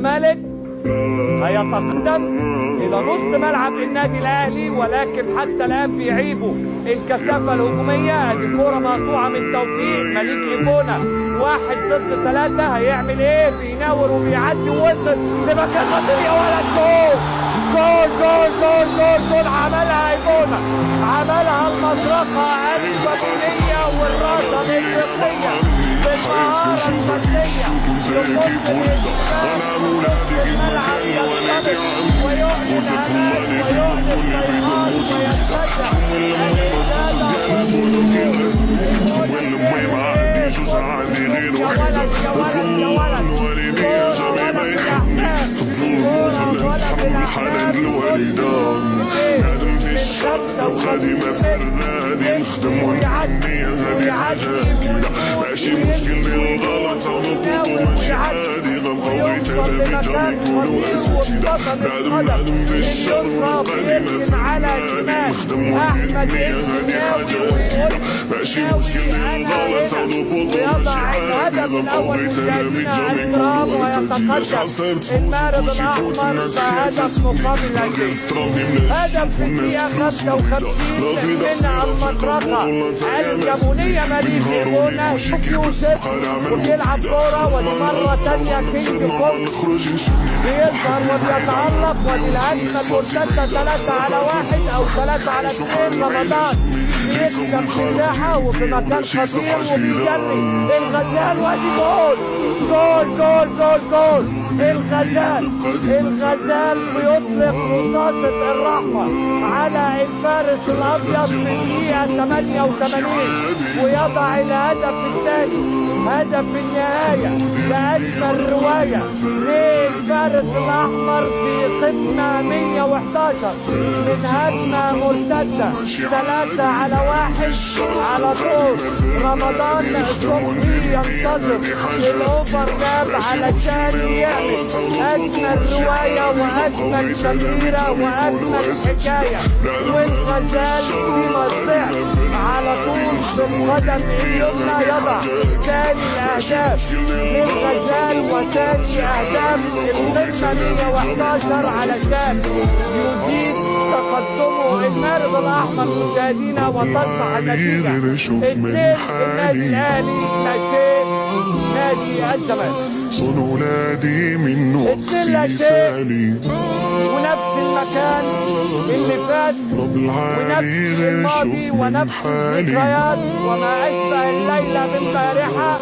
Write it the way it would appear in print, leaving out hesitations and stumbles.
الزمالك هيتقدم الى نص ملعب النادي الاهلي، ولكن حتى الان بيعيبوا الكثافه الهجوميه. ادي كوره مقطوعه من توفيق مليك ليفونا، 1 ضد 3. هيعمل ايه؟ بيناور وبيعدي ووصل لمكان خطير. يا ولد جول جول جول جول جول جول! عملها ايفونا، عملها المطرقه الجابونيه والراسه الافريقيه بالمهاره الفرديه. يخش الملعب ينطلق ويعلن هناك ويعلن سيطات ويتسجل يا ولد يا ولد يا ولد، كورة ولا بالأحلام، كورة ولا بالأحلام. من 55 ويعدي ماشي مشكل الغلط هبطوا ماشي عادي غمقوي تلفزيون يقولوا اساتذة بعد في الشر والقديمة على شمال احمد الشناوي ماشي مشكل الغلط هبطوا ماشي عادي غمقوي تلفزيون يقولوا اساتذة المارد الاحمر بهدف مقابل هجوم. هدف في الدقيقة 55 من المطرقة الجابونية مليك ليفونا. يوسف وبيلعب كورة، ولمرة تانية كينج كونج بيظهر وبيتألق، ودي الهجمة المرتدة 3-1 أو 3-2. رمضان بيكسب مساحة وفي مكان خطير وبيجري الغزال، وادي جول جول جول جول جول! الغزال بيطلق رصاصة الرحمة على الفارس الأبيض في الدقيقة 88 ويضع الهدف الثاني، هدف النهاية لأجمل رواية للفارس الأحمر في قمة 111 من هجمة مرتدة 3-1 على طول. رمضان صبحي ينتظر الأوفرلاب علشان يعمل أجمل رواية وأجمل تمريرة وأجمل حكاية، والغزال فيما الضعف على طول بالقدم اليمنى يضع ثاني الأهداف للغزال وثاني أهداف القمة 111 علشان يزيد تقدمه المارد الأحمر. مشاهدينا وتصبح النتيجة 2 النادي الأهلي 2 نادي الزمالك. صون ولادي من وقتي سالي، ونفس المكان اللي فات ونفس الماضي ونفس الذكريات وما أشبه الليلة من بارحة.